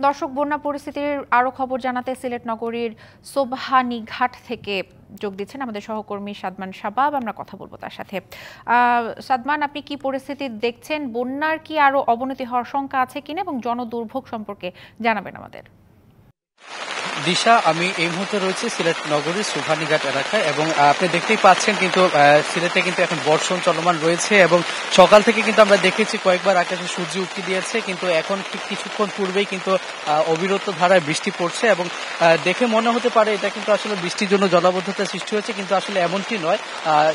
দর্শক, বন্যা পরিস্থিতির আরো খবর জানাতে সিলেট নগরীর সোবহানীঘাট থেকে যোগ দিচ্ছেন আমাদের সহকর্মী সাদমান শাবাব। আমরা কথা বলবো তার সাথে। সাদমান, আপনি কি পরিস্থিতি দেখছেন? বন্যার কি আরো অবনতি হওয়ার শঙ্কা আছে কিনা এবং জনদুর্ভোগ সম্পর্কে জানাবেন আমাদের। দিশা, আমি এই মুহূর্তে রয়েছে সিলেট নগরীর সোবহানীঘাট এলাকায় এবং আপনি দেখতেই পাচ্ছেন কিন্তু সিলেটে কিন্তু এখন বর্ষণ চলমান রয়েছে এবং সকাল থেকে কিন্তু আমরা দেখেছি কয়েকবার আকাশে সূর্য উঁকি দিয়েছে, কিন্তু এখন ঠিক কিছুক্ষণ পূর্বেই কিন্তু অবিরত ধারায় বৃষ্টি পড়ছে এবং দেখে মনে হতে পারে এটা কিন্তু আসলে বৃষ্টির জন্য জলাবদ্ধতা সৃষ্টি হয়েছে, কিন্তু আসলে এমনটি নয়।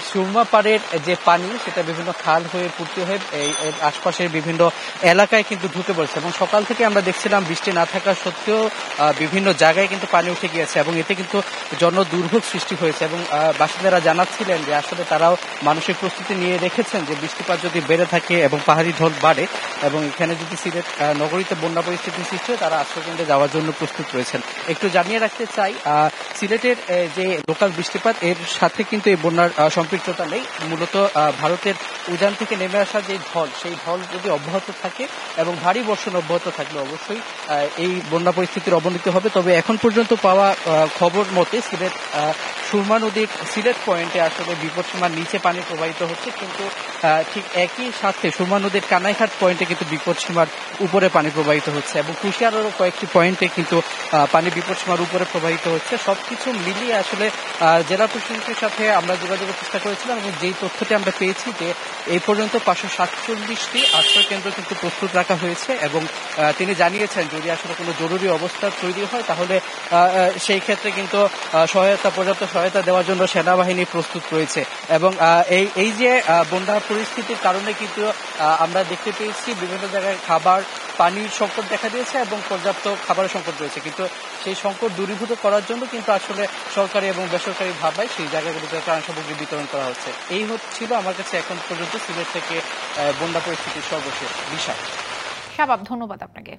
সুরমা পাড়ের যে পানি সেটা বিভিন্ন খাল হয়ে পূর্তি হয়ে এই আশপাশের বিভিন্ন এলাকায় কিন্তু ঢুকে পড়ছে এবং সকাল থেকে আমরা দেখছিলাম বৃষ্টি না থাকা সত্ত্বেও বিভিন্ন জায়গায় কিন্তু পানি উঠে গিয়েছে এবং এতে কিন্তু জনদুর্ভোগ সৃষ্টি হয়েছে এবং বাসিন্দারা জানাচ্ছিলেন যে আসলে তারাও মানসিক প্রস্তুতি নিয়ে রেখেছেন যে বৃষ্টিপাত যদি বেড়ে থাকে এবং পাহাড়ি ঢল বাড়ে এবং এখানে যদি সিলেট নগরীতে বন্যা পরিস্থিতি সৃষ্টি হয় তারা আশ্রয়কেন্দ্রে যাওয়ার জন্য প্রস্তুত রয়েছেন। একটু জানিয়ে রাখতে চাই, সিলেটের যে লোকাল বৃষ্টিপাত এর সাথে কিন্তু এই বন্যার সম্পৃক্ততা নেই। মূলত ভারতের উজান থেকে নেমে আসা যে ঢল, সেই ঢল যদি অব্যাহত থাকে এবং ভারী বর্ষণ অব্যাহত থাকলে অবশ্যই এই বন্যা পরিস্থিতির অবনতি হবে। তবে এখন পর্যন্ত পাওয়া খবর মতে সিলেট সুরমা নদীর সিলেট পয়েন্টে আসলে বিপদসীমার নিচে পানি প্রবাহিত হচ্ছে, কিন্তু ঠিক একই সাথে সুরমা নদীর কানাইঘাট পয়েন্টে কিন্তু বিপদসীমার উপরে পানি প্রবাহিত হচ্ছে এবং কুশিয়ারেরও কয়েকটি পয়েন্টে কিন্তু পানি বিপদসীমার উপরে প্রবাহিত হচ্ছে। সবকিছু মিলিয়ে আসলে জেলা প্রশাসনের সাথে আমরা যোগাযোগের চেষ্টা করেছিলাম এবং যেই তথ্যটি আমরা পেয়েছি যে এই পর্যন্ত 547টি আশ্রয় কেন্দ্র কিন্তু প্রস্তুত রাখা হয়েছে এবং তিনি জানিয়েছেন যদি আসলে কোনো জরুরি অবস্থা তৈরি হয় তাহলে সেই ক্ষেত্রে কিন্তু পর্যাপ্ত সহায়তা দেওয়ার জন্য সেনাবাহিনী প্রস্তুত রয়েছে এবং এই যে বন্যা পরিস্থিতির কারণে কিন্তু আমরা দেখতে পেয়েছি বিভিন্ন জায়গায় খাবার পানির সংকট দেখা দিয়েছে এবং পর্যাপ্ত খাবারের সংকট রয়েছে, কিন্তু সেই সংকট দূরীভূত করার জন্য কিন্তু আসলে সরকারি এবং বেসরকারি ভাবে সেই জায়গাগুলোতে ত্রাণ সামগ্রী বিতরণ করা হচ্ছে। এই হচ্ছিল আমার কাছে এখন পর্যন্ত সিলেট থেকে বন্যা পরিস্থিতির সর্বশেষ বিষয়। শাবাব, ধন্যবাদ আপনাকে।